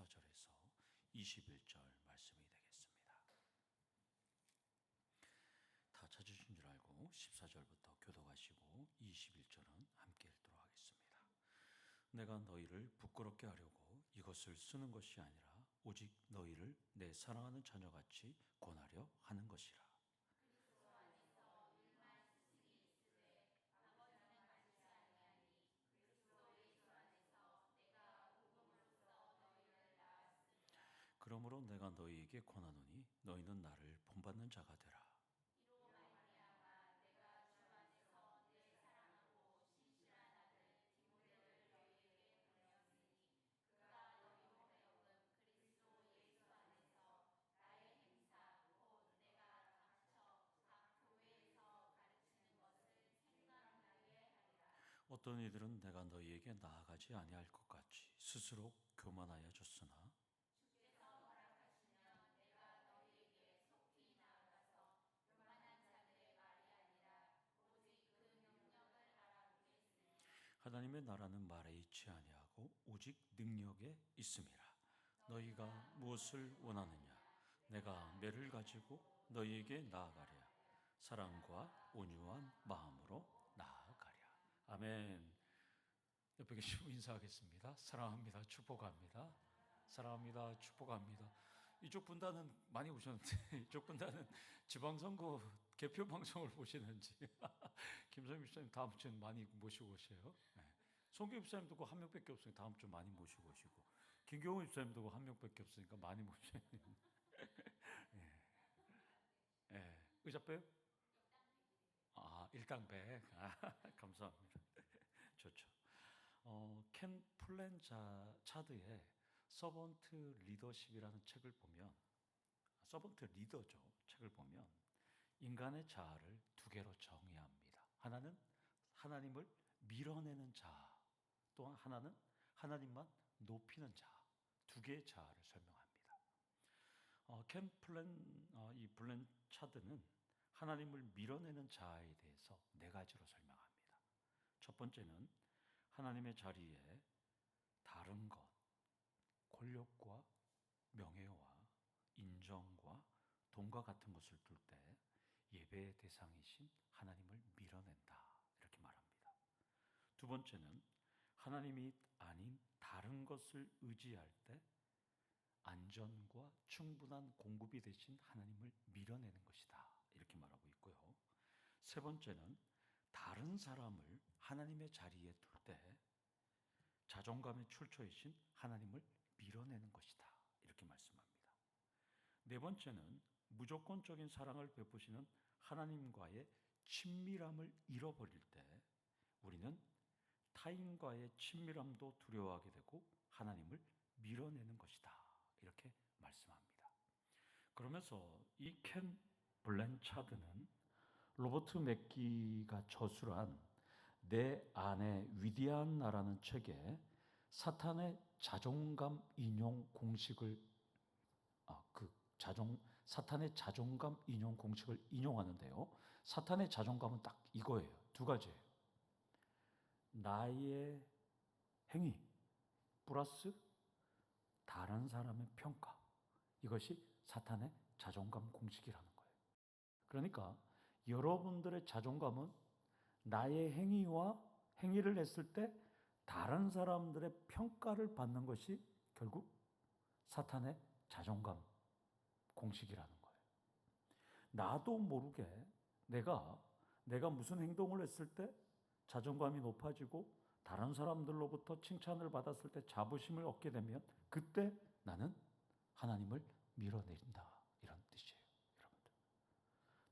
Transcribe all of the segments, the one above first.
14절에서 21절 말씀이 되겠습니다. 다 찾으신 줄 알고 14절부터 교독하시고 21절은 함께 읽도록 하겠습니다. 내가 너희를 부끄럽게 하려고 이것을 쓰는 것이 아니라 오직 너희를 내 사랑하는 자녀같이 권하려 하는 것이라. 그러므로 내가 너희에게 권하노니 너희는 나를 본받는 자가 되라. 어떤 이들은 내가 너희에게 나아가지 아니할 것 같이 스스로 교만하여졌으나 하나님의 나라는 말에 있지 아니하고 오직 능력에 있음이라. 너희가 무엇을 원하느냐? 내가 매를 가지고 너희에게 나아가랴. 사랑과 온유한 마음으로 나아가랴. 아멘. 옆에 계시고 인사하겠습니다. 사랑합니다. 축복합니다. 사랑합니다. 축복합니다. 이쪽 분단은 많이 오셨는데 이쪽 분단은 지방선거 개표 방송을 보시는지 김성희 집사님 다음 주에 많이 모시고 오세요. 네. 송교 집사님도 그 한 명밖에 없으니까 다음 주 많이 모시고 오시고 김경호 집사님도 그 한 명밖에 없으니까 많이 모셔야 됩니다. 네. 네. 의자 빼요? 일당백. 감사합니다. 좋죠. 켄 플랜차드의 서번트 리더십이라는 책을 보면, 서번트 리더죠. 책을 보면 인간의 자아를 두 개로 정의합니다. 하나는 하나님을 밀어내는 자아, 또한 하나는 하나님만 높이는 자아. 두 개의 자아를 설명합니다. 이 플랜차드는 하나님을 밀어내는 자아에 대해서 네 가지로 설명합니다. 첫 번째는 하나님의 자리에 다른 것, 권력과 명예와 인정과 돈과 같은 것을 둘 때 예배의 대상이신 하나님을 밀어낸다, 이렇게 말합니다. 두 번째는 하나님이 아닌 다른 것을 의지할 때 안전과 충분한 공급이 되신 하나님을 밀어내는 것이다, 이렇게 말하고 있고요. 세 번째는 다른 사람을 하나님의 자리에 둘 때 자존감의 출처이신 하나님을 밀어내는 것이다, 이렇게 말씀합니다. 네 번째는 무조건적인 사랑을 베푸시는 하나님과의 친밀함을 잃어버릴 때 우리는 타인과의 친밀함도 두려워하게 되고 하나님을 밀어내는 것이다, 이렇게 말씀합니다. 그러면서 이 켄 블랜차드는 로버트 맥기가 저술한 내 안의 위대한 나라는 책에 사탄의 자존감 인용 공식을 사탄의 자존감 인용 공식을 인용하는데요. 사탄의 자존감은 딱 이거예요. 두 가지예요. 나의 행위 플러스 다른 사람의 평가. 이것이 사탄의 자존감 공식이라는 거예요. 그러니까 여러분들의 자존감은 나의 행위를 했을 때 다른 사람들의 평가를 받는 것이 결국 사탄의 자존감 공식이라는 거예요. 나도 모르게 내가 무슨 행동을 했을 때 자존감이 높아지고 다른 사람들로부터 칭찬을 받았을 때 자부심을 얻게 되면 그때 나는 하나님을 밀어내린다, 이런 뜻이에요, 여러분들.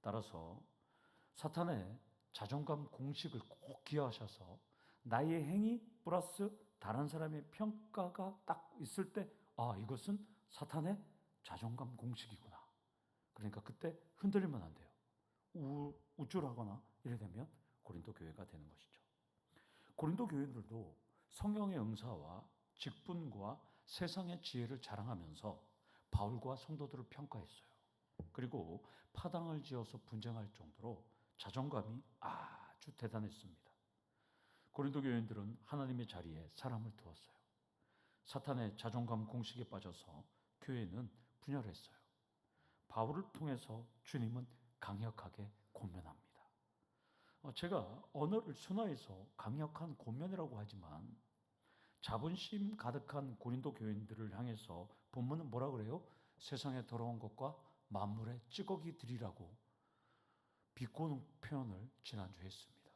따라서 사탄의 자존감 공식을 꼭 기억하셔서 나의 행위 플러스 다른 사람의 평가가 딱 있을 때 이것은 사탄의 자존감 공식이구나. 그러니까 그때 흔들리면 안 돼요. 우쭐하거나 이래 되면 고린도 교회가 되는 것이죠. 고린도 교회들도 성령의 응사와 직분과 세상의 지혜를 자랑하면서 바울과 성도들을 평가했어요. 그리고 파당을 지어서 분쟁할 정도로 자존감이 아주 대단했습니다. 고린도 교인들은 하나님의 자리에 사람을 두었어요. 사탄의 자존감 공식에 빠져서 교회는 분열했어요. 바울을 통해서 주님은 강력하게 권면합니다. 제가 언어를 순화해서 강력한 권면이라고 하지만 자본심 가득한 고린도 교인들을 향해서 본문은 뭐라 그래요? 세상에 더러운 것과 만물의 찌꺼기들이라고 비꼬는 표현을 지난주에 했습니다.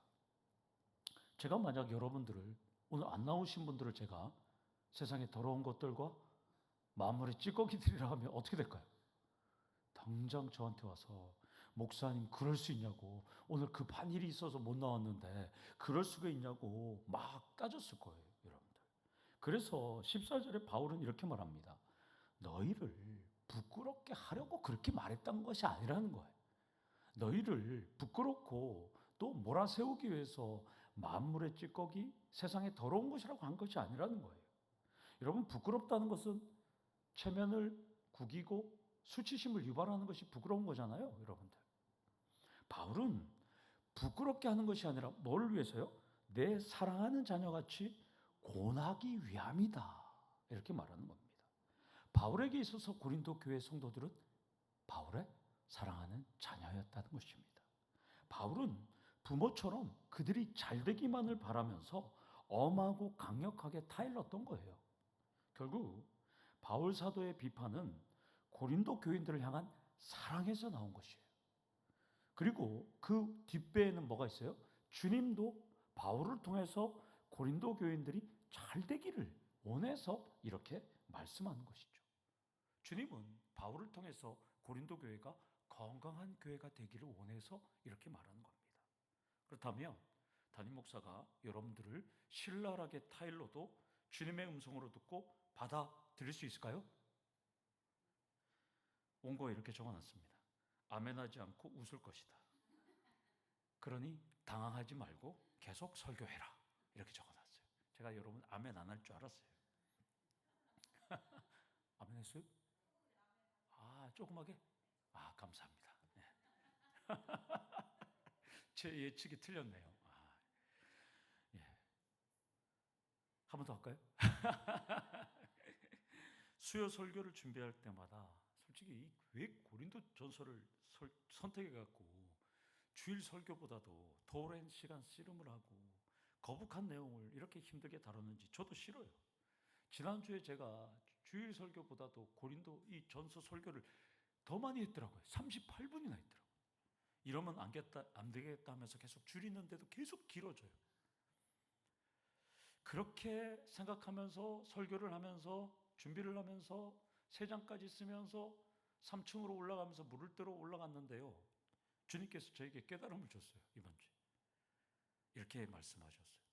제가 만약 여러분들을, 오늘 안 나오신 분들을 제가 세상에 더러운 것들과 만물의 찌꺼기들이라 하면 어떻게 될까요? 당장 저한테 와서 목사님 그럴 수 있냐고, 오늘 급한 일이 있어서 못 나왔는데 그럴 수가 있냐고 막 따졌을 거예요, 여러분들. 그래서 14절에 바울은 이렇게 말합니다. 너희를 부끄럽게 하려고 그렇게 말했던 것이 아니라는 거예요. 너희를 부끄럽고 또 몰아세우기 위해서 만물의 찌꺼기, 세상에 더러운 것이라고 한 것이 아니라는 거예요. 여러분, 부끄럽다는 것은 체면을 구기고 수치심을 유발하는 것이 부끄러운 거잖아요, 여러분들. 바울은 부끄럽게 하는 것이 아니라 뭘 위해서요? 내 사랑하는 자녀같이 권하기 위함이다. 이렇게 말하는 겁니다. 바울에게 있어서 고린도 교회 성도들은 바울의 사랑하는 자녀였다는 것입니다. 바울은 부모처럼 그들이 잘되기만을 바라면서 엄하고 강력하게 타일렀던 거예요. 결국 바울 사도의 비판은 고린도 교인들을 향한 사랑에서 나온 것이에요. 그리고 그 뒷배에는 뭐가 있어요? 주님도 바울을 통해서 고린도 교인들이 잘되기를 원해서 이렇게 말씀하는 것이죠. 주님은 바울을 통해서 고린도 교회가 건강한 교회가 되기를 원해서 이렇게 말하는 겁니다. 그렇다면 담임 목사가 여러분들을 신랄하게 타일러도 주님의 음성으로 듣고 받아들일 수 있을까요? 원고에 이렇게 적어놨습니다. 아멘하지 않고 웃을 것이다. 그러니 당황하지 말고 계속 설교해라. 이렇게 적어놨어요. 제가 여러분 아멘 안 할 줄 알았어요. 아멘 했어요? 조그맣게? 감사합니다. 네. 제 예측이 틀렸네요. 예. 한 번 더 할까요? 수요 설교를 준비할 때마다 솔직히 왜 고린도 전서를 선택해 갖고 주일 설교보다도 더 오랜 시간 씨름을 하고 거북한 내용을 이렇게 힘들게 다뤘는지 저도 싫어요. 지난주에 제가 주일 설교보다도 고린도 이 전서 설교를 더 많이 했더라고요. 38분이나 했더라고요. 이러면 안 되겠다 하면서 계속 줄이는데도 계속 길어져요. 그렇게 생각하면서 설교를 하면서 준비를 하면서 3장까지 쓰면서 3층으로 올라가면서 물을 뜨러 올라갔는데요. 주님께서 저에게 깨달음을 줬어요. 이번 주에. 이렇게 말씀하셨어요.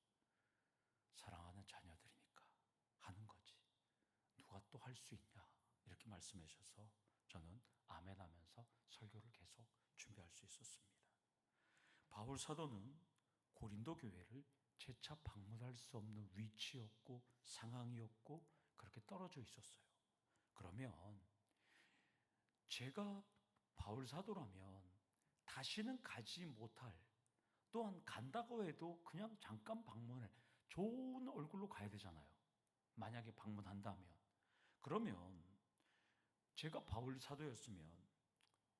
사랑하는 자녀들이니까 하는 거지. 누가 또 할 수 있냐. 이렇게 말씀해 주셔서 저는 아멘 하면서 설교를 계속 준비할 수 있었습니다. 바울 사도는 고린도 교회를 재차 방문할 수 없는 위치였고 상황이었고 그렇게 떨어져 있었어요. 그러면 제가 바울 사도라면 다시는 가지 못할, 또한 간다고 해도 그냥 잠깐 방문해 좋은 얼굴로 가야 되잖아요. 만약에 방문한다면. 그러면 제가 바울 사도였으면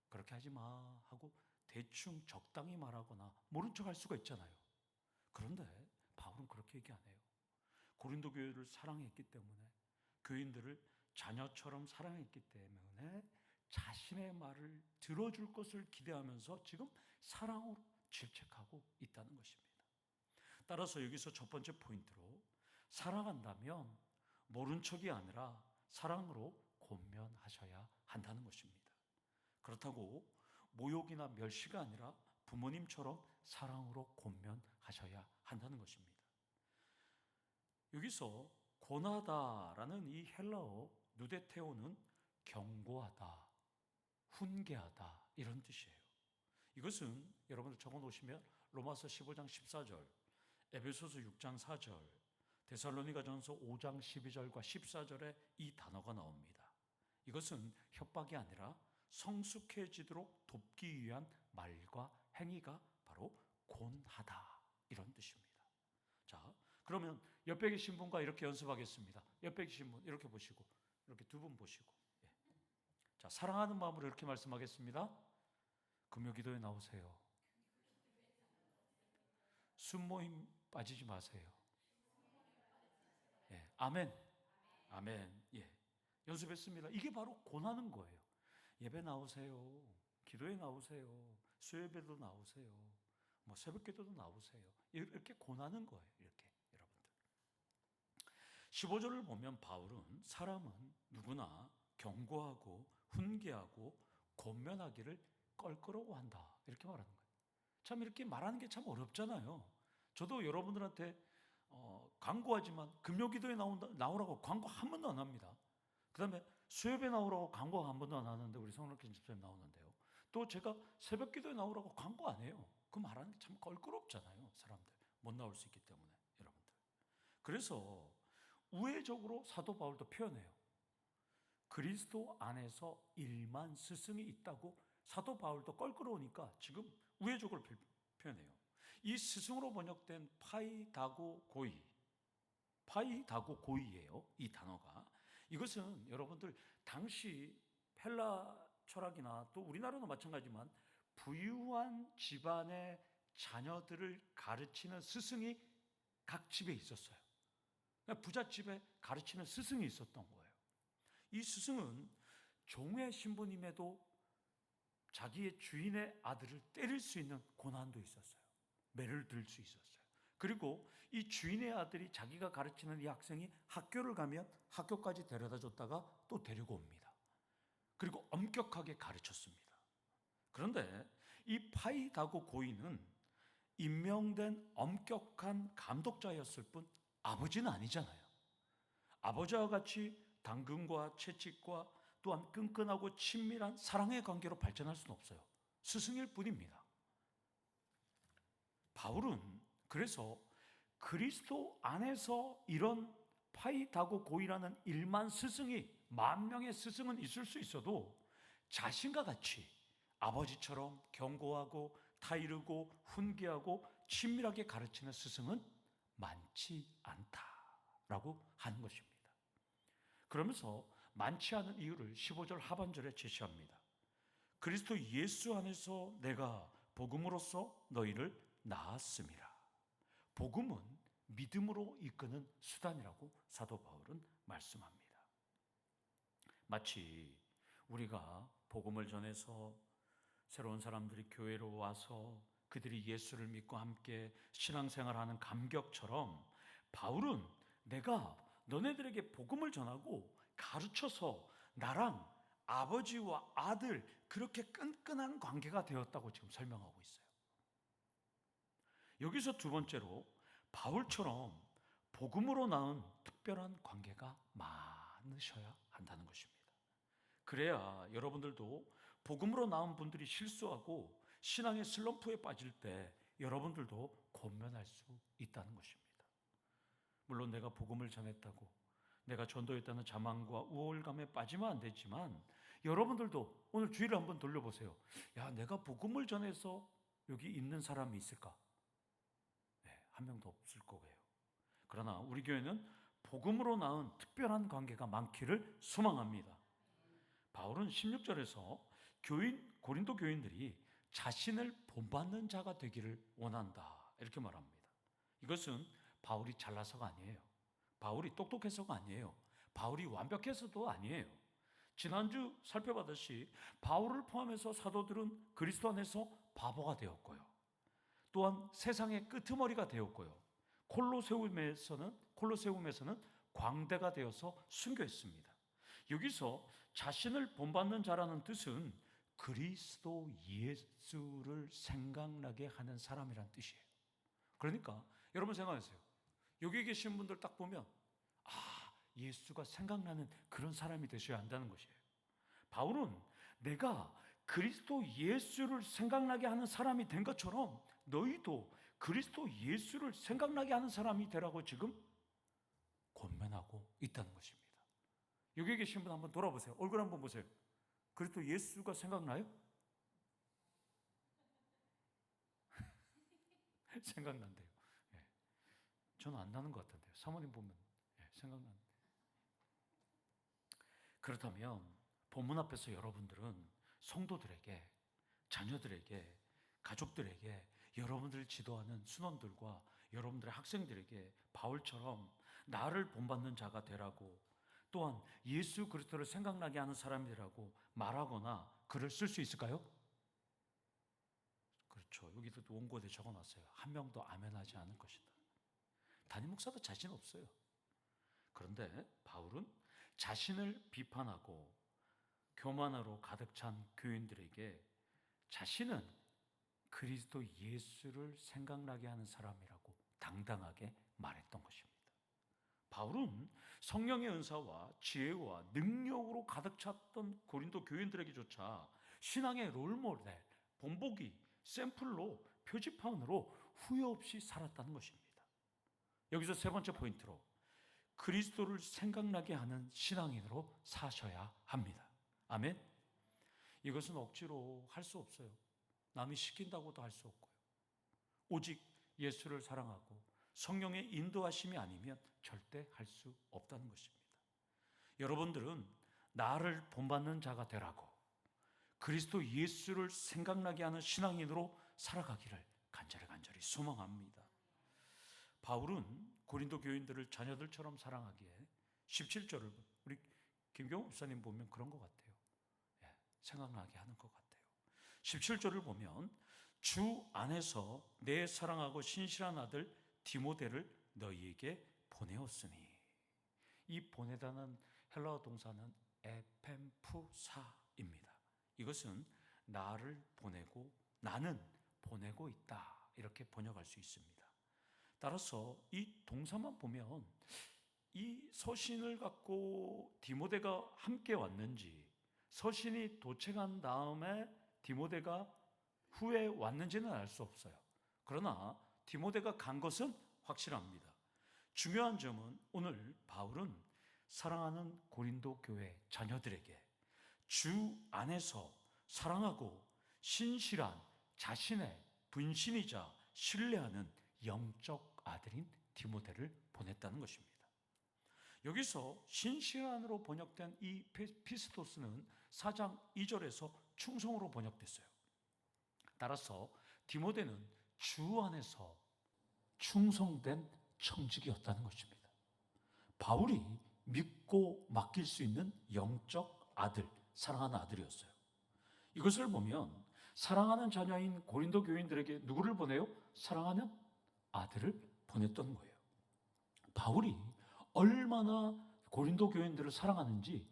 그렇게 하지 마 하고 대충 적당히 말하거나 모른 척 할 수가 있잖아요. 그런데 바울은 그렇게 얘기 안 해요. 고린도 교회를 사랑했기 때문에, 교인들을 자녀처럼 사랑했기 때문에 자신의 말을 들어줄 것을 기대하면서 지금 사랑으로 질책하고 있다는 것입니다. 따라서 여기서 첫 번째 포인트로 사랑한다면 모른 척이 아니라 사랑으로 권면하셔야 한다는 것입니다. 그렇다고 모욕이나 멸시가 아니라 부모님처럼 사랑으로 권면하셔야 한다는 것입니다. 여기서 권하다라는 이 헬라어 누데테오는 경고하다, 훈계하다 이런 뜻이에요. 이것은 여러분들 적어 놓으시면 로마서 15장 14절, 에베소서 6장 4절, 데살로니가전서 5장 12절과 14절에 이 단어가 나옵니다. 이것은 협박이 아니라 성숙해지도록 돕기 위한 말과 행위가 바로 권하다 이런 뜻입니다. 자, 그러면 옆에 계신 분과 이렇게 연습하겠습니다. 옆에 계신 분 이렇게 보시고, 이렇게 두 분 보시고. 예. 자, 사랑하는 마음으로 이렇게 말씀하겠습니다. 금요 기도에 나오세요. 순모임 빠지지 마세요. 예. 아멘. 아멘. 예. 연습했습니다. 이게 바로 권하는 거예요. 예배 나오세요. 기도에 나오세요. 수요예배도 나오세요. 뭐 새벽기도도 나오세요. 이렇게 권하는 거예요. 이렇게 여러분들. 15절을 보면 바울은 사람은 누구나 경고하고 훈계하고 권면하기를 껄끄러워한다. 이렇게 말하는 거예요. 참 이렇게 말하는 게 참 어렵잖아요. 저도 여러분들한테 광고하지만 금요기도에 나오라고 광고 한 번도 안 합니다. 그 다음에 수요예배 나오라고 광고 한 번도 안 하는데 우리 성락교 집사님 나오는데요. 또 제가 새벽기도에 나오라고 광고 안 해요. 그 말하는 게 참 껄끄럽잖아요. 사람들 못 나올 수 있기 때문에 여러분들. 그래서 우회적으로 사도 바울도 표현해요. 그리스도 안에서 일만 스승이 있다고 사도 바울도 껄끄러우니까 지금 우회적으로 표현해요. 이 스승으로 번역된 파이다고고이, 파이다고고이예요. 이 단어가. 이것은 여러분들 당시 헬라 철학이나 또 우리나라도 마찬가지지만 부유한 집안의 자녀들을 가르치는 스승이 각 집에 있었어요. 부잣집에 가르치는 스승이 있었던 거예요. 이 스승은 종의 신분임에도 자기의 주인의 아들을 때릴 수 있는 고난도 있었어요. 매를 들 수 있었어요. 그리고 이 주인의 아들이 자기가 가르치는 이 학생이 학교를 가면 학교까지 데려다 줬다가 또 데리고 옵니다. 그리고 엄격하게 가르쳤습니다. 그런데 이 파이다고 고인은 임명된 엄격한 감독자였을 뿐 아버지는 아니잖아요. 아버지와 같이 당근과 채찍과 또한 끈끈하고 친밀한 사랑의 관계로 발전할 수는 없어요. 스승일 뿐입니다. 바울은 그래서 그리스도 안에서 이런 파이다고 고이라는 일만 스승이, 만 명의 스승은 있을 수 있어도 자신과 같이 아버지처럼 경고하고 타이르고 훈계하고 친밀하게 가르치는 스승은 많지 않다라고 하는 것입니다. 그러면서 많지 않은 이유를 15절 하반절에 제시합니다. 그리스도 예수 안에서 내가 복음으로써 너희를 낳았음이라. 복음은 믿음으로 이끄는 수단이라고 사도 바울은 말씀합니다. 마치 우리가 복음을 전해서 새로운 사람들이 교회로 와서 그들이 예수를 믿고 함께 신앙생활하는 감격처럼 바울은 내가 너네들에게 복음을 전하고 가르쳐서 나랑 아버지와 아들 그렇게 끈끈한 관계가 되었다고 지금 설명하고 있어요. 여기서 두 번째로 바울처럼 복음으로 낳은 특별한 관계가 많으셔야 한다는 것입니다. 그래야 여러분들도 복음으로 낳은 분들이 실수하고 신앙의 슬럼프에 빠질 때 여러분들도 권면할 수 있다는 것입니다. 물론 내가 복음을 전했다고 내가 전도했다는 자만과 우월감에 빠지면 안 되지만 여러분들도 오늘 주의를 한번 돌려보세요. 야, 내가 복음을 전해서 여기 있는 사람이 있을까? 네, 한 명도 없을 거예요. 그러나 우리 교회는 복음으로 낳은 특별한 관계가 많기를 소망합니다. 바울은 16절에서 고린도 교인들이 자신을 본받는 자가 되기를 원한다 이렇게 말합니다. 이것은 바울이 잘나서가 아니에요. 바울이 똑똑해서가 아니에요. 바울이 완벽해서도 아니에요. 지난주 살펴봤듯이 바울을 포함해서 사도들은 그리스도 안에서 바보가 되었고요. 또한 세상의 끄트머리가 되었고요. 콜로세움에서는 광대가 되어서 순교했습니다. 여기서 자신을 본받는 자라는 뜻은 그리스도 예수를 생각나게 하는 사람이란 뜻이에요. 그러니까 여러분 생각하세요. 여기 계신 분들 딱 보면 예수가 생각나는 그런 사람이 되셔야 한다는 것이에요. 바울은 내가 그리스도 예수를 생각나게 하는 사람이 된 것처럼 너희도 그리스도 예수를 생각나게 하는 사람이 되라고 지금 권면하고 있다는 것입니다. 여기 계신 분 한번 돌아보세요. 얼굴 한번 보세요. 그리스도 예수가 생각나요? 생각난대요. 네. 저는 안 나는 것 같은데요. 사모님 보면 생각나는. 그렇다면 본문 앞에서 여러분들은 성도들에게, 자녀들에게, 가족들에게, 여러분들을 지도하는 순원들과 여러분들의 학생들에게 바울처럼 나를 본받는 자가 되라고, 또한 예수 그리스도를 생각나게 하는 사람이라고 말하거나 글을 쓸 수 있을까요? 그렇죠. 여기도 원고에 적어놨어요. 한 명도 아멘하지 않을 것이다. 담임 목사도 자신 없어요. 그런데 바울은 자신을 비판하고 교만으로 가득 찬 교인들에게 자신은 그리스도 예수를 생각나게 하는 사람이라고 당당하게 말했던 것입니다. 바울은 성령의 은사와 지혜와 능력으로 가득 찼던 고린도 교인들에게조차 신앙의 롤모델, 본보기, 샘플로, 표지판으로 후회 없이 살았다는 것입니다. 여기서 세 번째 포인트로 그리스도를 생각나게 하는 신앙인으로 사셔야 합니다. 아멘. 이것은 억지로 할 수 없어요. 남이 시킨다고도 할 수 없고요. 오직 예수를 사랑하고 성령의 인도하심이 아니면 절대 할 수 없다는 것입니다. 여러분들은 나를 본받는 자가 되라고 그리스도 예수를 생각나게 하는 신앙인으로 살아가기를 간절히 소망합니다. 바울은 고린도 교인들을 자녀들처럼 사랑하기에 17절을 우리 김경호 목사님 보면 그런 것 같아요. 생각나게 하는 것 같아요. 17절을 보면 주 안에서 내 사랑하고 신실한 아들 디모데를 너희에게 보내었으니, 이 보내다는 헬라어 동사는 에펜푸사입니다. 이것은 나를 보내고 나는 보내고 있다, 이렇게 번역할 수 있습니다. 따라서 이 동사만 보면 이 서신을 갖고 디모데가 함께 왔는지, 서신이 도착한 다음에 디모데가 후에 왔는지는 알 수 없어요. 그러나 디모데가 간 것은 확실합니다. 중요한 점은 오늘 바울은 사랑하는 고린도 교회 자녀들에게 주 안에서 사랑하고 신실한 자신의 분신이자 신뢰하는 영적 아들인 디모데를 보냈다는 것입니다. 여기서 신실한으로 번역된 이 피스토스는 4장 2절에서 충성으로 번역됐어요. 따라서 디모데는 주 안에서 충성된 청직이었다는 것입니다. 바울이 믿고 맡길 수 있는 영적 아들, 사랑하는 아들이었어요. 이것을 보면 사랑하는 자녀인 고린도 교인들에게 누구를 보내요? 사랑하는 아들을 보냈던 거예요. 바울이 얼마나 고린도 교인들을 사랑하는지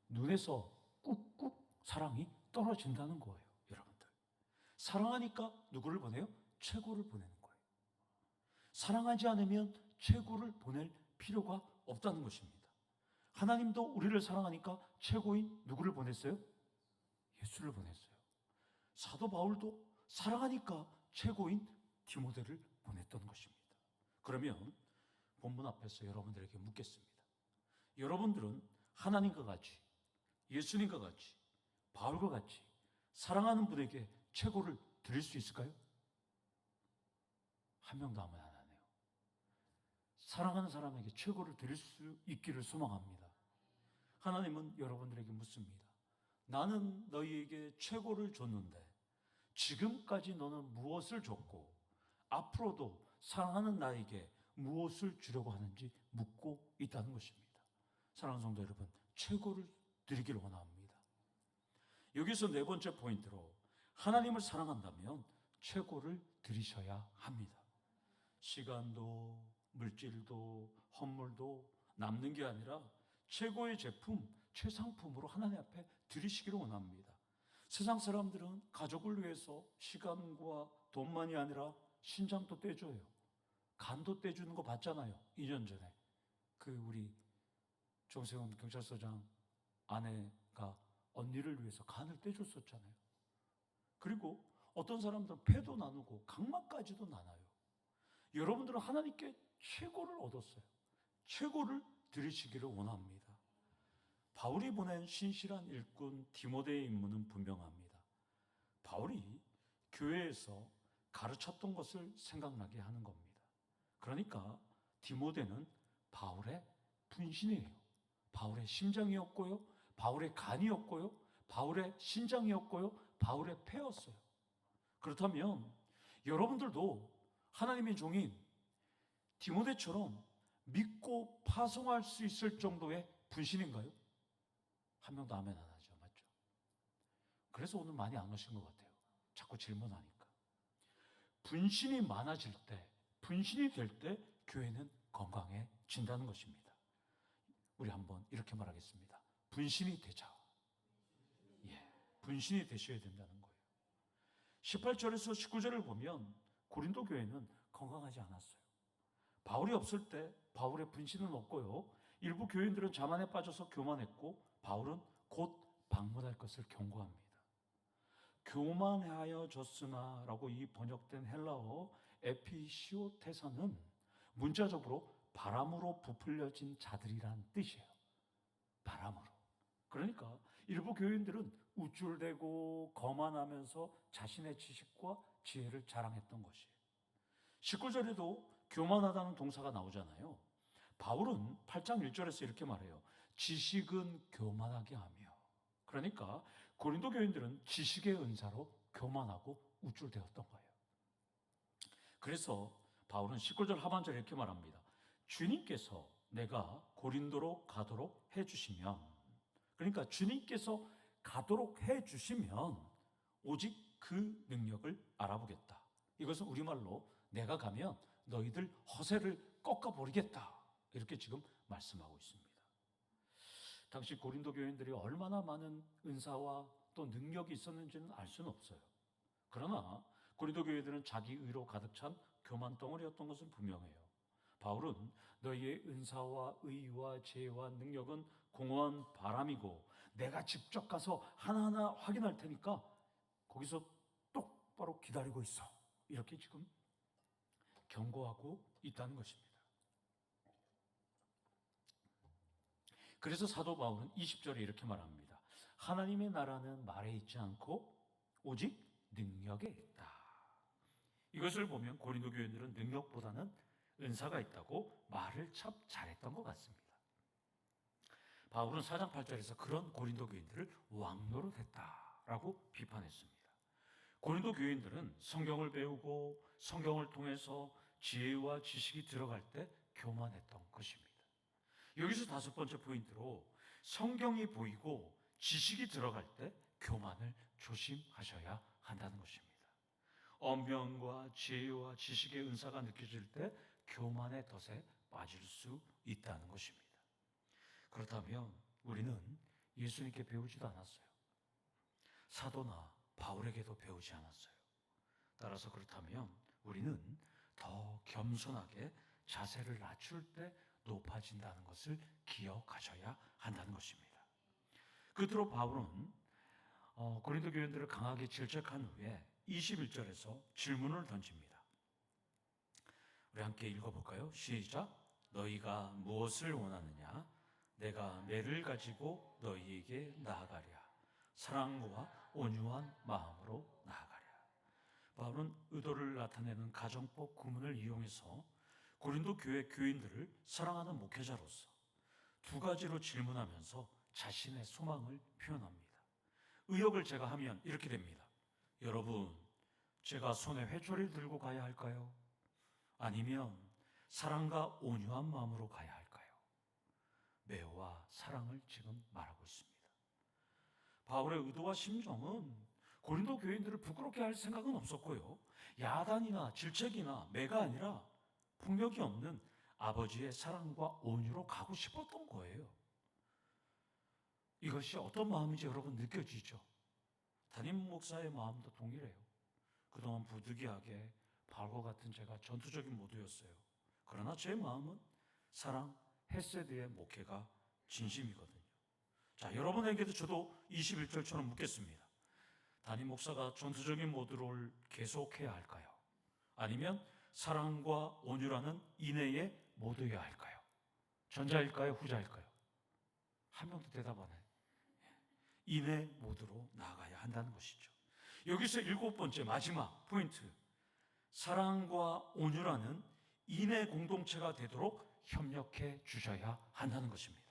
눈에서 꾹꾹 사랑이 떨어진다는 거예요. 여러분들, 사랑하니까 누구를 보내요? 최고를 보내는 거예요. 사랑하지 않으면 최고를 보낼 필요가 없다는 것입니다. 하나님도 우리를 사랑하니까 최고인 누구를 보냈어요? 예수를 보냈어요. 사도 바울도 사랑하니까 최고인 디모데를 보냈던 것입니다. 그러면 본문 앞에서 여러분들에게 묻겠습니다. 여러분들은 하나님과 같이, 예수님과 같이, 바울과 같이 사랑하는 분에게 최고를 드릴 수 있을까요? 한 명도 아무 안 하네요. 사랑하는 사람에게 최고를 드릴 수 있기를 소망합니다. 하나님은 여러분들에게 묻습니다. 나는 너희에게 최고를 줬는데 지금까지 너는 무엇을 줬고 앞으로도 사랑하는 나에게 무엇을 주려고 하는지 묻고 있다는 것입니다. 사랑하는 성도 여러분, 최고를 드리기를 원합니다. 여기서 네 번째 포인트로 하나님을 사랑한다면 최고를 드리셔야 합니다. 시간도 물질도 헌물도 남는 게 아니라 최고의 제품, 최상품으로 하나님 앞에 드리시기를 원합니다. 세상 사람들은 가족을 위해서 시간과 돈만이 아니라 신장도 떼줘요. 간도 떼주는 거 봤잖아요. 2년 전에 우리 정세훈 경찰서장 아내가 언니를 위해서 간을 떼줬었잖아요. 그리고 어떤 사람들은 폐도 나누고 각막까지도 나눠요. 여러분들은 하나님께 최고를 얻었어요. 최고를 드리시기를 원합니다. 바울이 보낸 신실한 일꾼 디모데의 임무는 분명합니다. 바울이 교회에서 가르쳤던 것을 생각나게 하는 겁니다. 그러니까 디모데는 바울의 분신이에요. 바울의 심장이었고요, 바울의 간이었고요, 바울의 신장이었고요, 바울의 폐였어요. 그렇다면 여러분들도 하나님의 종인 디모데처럼 믿고 파송할 수 있을 정도의 분신인가요? 한 명도 아멘 안 하죠. 맞죠? 그래서 오늘 많이 안 오신 것 같아요. 자꾸 질문하니까. 분신이 많아질 때, 분신이 될 때 교회는 건강해진다는 것입니다. 우리 한번 이렇게 말하겠습니다. 분신이 되자. 분신이 되셔야 된다는 거예요. 18절에서 19절을 보면 고린도 교회는 건강하지 않았어요. 바울이 없을 때 바울의 분신은 없고요, 일부 교인들은 자만에 빠져서 교만했고, 바울은 곧 방문할 것을 경고합니다. 교만하여졌으나 라고 이 번역된 헬라어 에피시오테사는 문자적으로 바람으로 부풀려진 자들이란 뜻이에요. 바람으로. 그러니까 일부 교인들은 우쭐대고 거만하면서 자신의 지식과 지혜를 자랑했던 것이에요. 19절에도 교만하다는 동사가 나오잖아요. 바울은 8장 1절에서 이렇게 말해요. 지식은 교만하게 하며. 그러니까 고린도 교인들은 지식의 은사로 교만하고 우쭐대었던 거예요. 그래서 바울은 19절 하반절에 이렇게 말합니다. 주님께서 내가 고린도로 가도록 해주시면, 그러니까 주님께서 가도록 해주시면 오직 그 능력을 알아보겠다. 이것은 우리말로 내가 가면 너희들 허세를 꺾어버리겠다, 이렇게 지금 말씀하고 있습니다. 당시 고린도 교인들이 얼마나 많은 은사와 또 능력이 있었는지는 알 수는 없어요. 그러나 고린도 교회들은 자기 의로 가득 찬 교만 덩어리였던 것은 분명해요. 바울은 너희의 은사와 의와 지혜와 능력은 공허한 바람이고 내가 직접 가서 하나하나 확인할 테니까 거기서 똑바로 기다리고 있어, 이렇게 지금 경고하고 있다는 것입니다. 그래서 사도 바울은 20절에 이렇게 말합니다. 하나님의 나라는 말에 있지 않고 오직 능력에 있다. 이것을 보면 고린도 교인들은 능력보다는 은사가 있다고 말을 참 잘했던 것 같습니다. 바울은 4장 8절에서 그런 고린도 교인들을 왕노릇했다라고 비판했습니다. 고린도 교인들은 성경을 배우고 성경을 통해서 지혜와 지식이 들어갈 때 교만했던 것입니다. 여기서 5번째 포인트로 성경이 보이고 지식이 들어갈 때 교만을 조심하셔야 한다는 것입니다. 언변과 지혜와 지식의 은사가 느껴질 때 교만의 덫에 빠질 수 있다는 것입니다. 그렇다면 우리는 예수님께 배우지도 않았어요. 사도나 바울에게도 배우지 않았어요. 따라서 그렇다면 우리는 더 겸손하게 자세를 낮출 때 높아진다는 것을 기억하셔야 한다는 것입니다. 끝으로 바울은 고린도 교인들을 강하게 질책한 후에 21절에서 질문을 던집니다. 우리 함께 읽어볼까요? 시작. 너희가 무엇을 원하느냐? 내가 매를 가지고 너희에게 나아가랴. 사랑과 온유한 마음으로 나아가랴. 바울은 의도를 나타내는 가정법 구문을 이용해서 고린도 교회 교인들을 사랑하는 목회자로서 2가지로 질문하면서 자신의 소망을 표현합니다. 의역을 제가 하면 이렇게 됩니다. 여러분, 제가 손에 회초리를 들고 가야 할까요? 아니면 사랑과 온유한 마음으로 가야 할까요? 매와 사랑을 지금 말하고 있습니다. 바울의 의도와 심정은 고린도 교인들을 부끄럽게 할 생각은 없었고요, 야단이나 질책이나 매가 아니라 폭력이 없는 아버지의 사랑과 온유로 가고 싶었던 거예요. 이것이 어떤 마음인지 여러분 느껴지죠? 담임 목사의 마음도 동일해요. 그동안 부득이하게 바울과 같은 제가 전투적인 모두였어요. 그러나 제 마음은 사랑, 헤세드의 목회가 진심이거든요. 자, 여러분에게도 저도 21절처럼 묻겠습니다. 담임 목사가 전투적인 모드를 계속해야 할까요? 아니면 사랑과 온유라는 인내의 모드여야 할까요? 전자일까요? 후자일까요? 한 명도 대답 안 해요. 인내 모드로 나아가야 한다는 것이죠. 여기서 7번째 마지막 포인트, 사랑과 온유라는 인의 공동체가 되도록 협력해 주셔야 한다는 것입니다.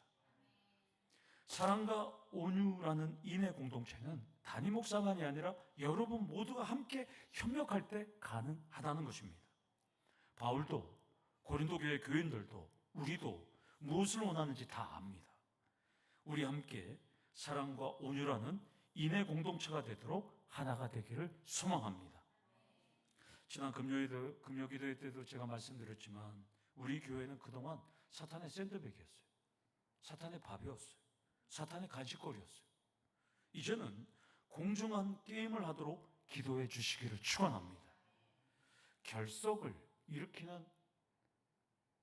사랑과 온유라는 인의 공동체는 단임 목사만이 아니라 여러분 모두가 함께 협력할 때 가능하다는 것입니다. 바울도 고린도 교회 교인들도 우리도 무엇을 원하는지 다 압니다. 우리 함께 사랑과 온유라는 인의 공동체가 되도록 하나가 되기를 소망합니다. 지난 금요기도회 때도 제가 말씀드렸지만 우리 교회는 그동안 사탄의 샌드백이었어요. 사탄의 밥이었어요. 사탄의 간식거리였어요. 이제는 공정한 게임을 하도록 기도해 주시기를 축원합니다. 결석을 일으키는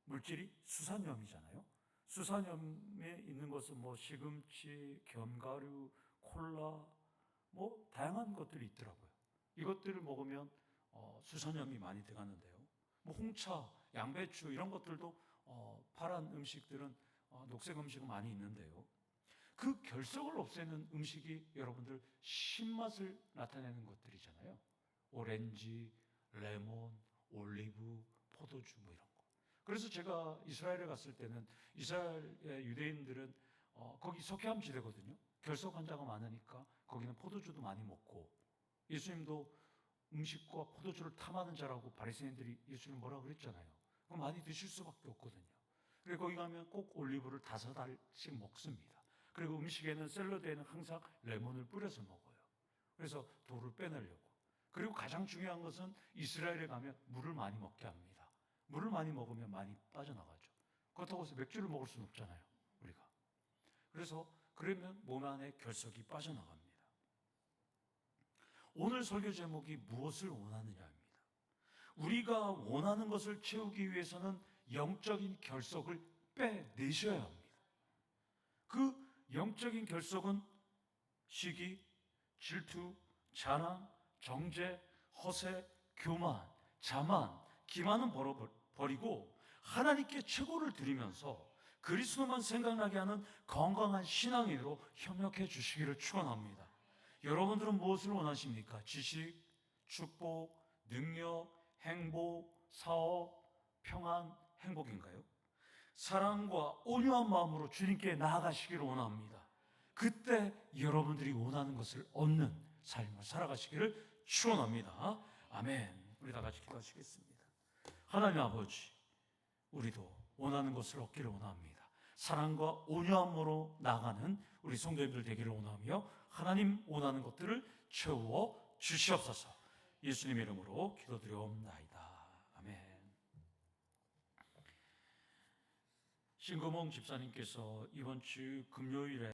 물질이 수산염이잖아요. 수산염에 있는 것은 시금치, 견과류, 콜라, 다양한 것들이 있더라고요. 이것들을 먹으면 수산염이 많이 들어가는데요. 홍차, 양배추 이런 것들도 파란 음식들은 녹색 음식은 많이 있는데요. 그 결석을 없애는 음식이 여러분들 신맛을 나타내는 것들이잖아요. 오렌지, 레몬, 올리브, 포도주 이런 거. 그래서 제가 이스라엘에 갔을 때는 이스라엘의 유대인들은 거기 석회암 지대거든요. 결석 환자가 많으니까 거기는 포도주도 많이 먹고 예수님도 음식과 포도주를 탐하는 자라고 바리새인들이 예수님 뭐라고 그랬잖아요. 그럼 많이 드실 수밖에 없거든요. 그리고 거기 가면 꼭 올리브를 5알씩 먹습니다. 그리고 음식에는 샐러드에는 항상 레몬을 뿌려서 먹어요. 그래서 돌을 빼내려고. 그리고 가장 중요한 것은 이스라엘에 가면 물을 많이 먹게 합니다. 물을 많이 먹으면 많이 빠져나가죠. 그렇다고 해서 맥주를 먹을 수는 없잖아요, 우리가. 그래서 그러면 몸 안에 결석이 빠져나갑니다. 오늘 설교 제목이 무엇을 원하느냐입니다. 우리가 원하는 것을 채우기 위해서는 영적인 결석을 빼내셔야 합니다. 그 영적인 결석은 시기, 질투, 자랑, 정죄, 허세, 교만, 자만, 기만은 버리고 하나님께 최고를 드리면서 그리스도만 생각나게 하는 건강한 신앙인으로 협력해 주시기를 축원합니다. 여러분들은 무엇을 원하십니까? 지식, 축복, 능력, 행복, 사업, 평안, 행복인가요? 사랑과 온유한 마음으로 주님께 나아가시기를 원합니다. 그때 여러분들이 원하는 것을 얻는 삶을 살아가시기를 축원합니다. 아멘. 우리 다 같이 기도하시겠습니다. 하나님 아버지, 우리도 원하는 것을 얻기를 원합니다. 사랑과 온유함으로 나아가는 우리 성도님들 되기를 원하며 하나님 원하는 것들을 채워 주시옵소서. 예수님 이름으로 기도드려옵나이다. 아멘. 신금홍 집사님께서 이번 주 금요일에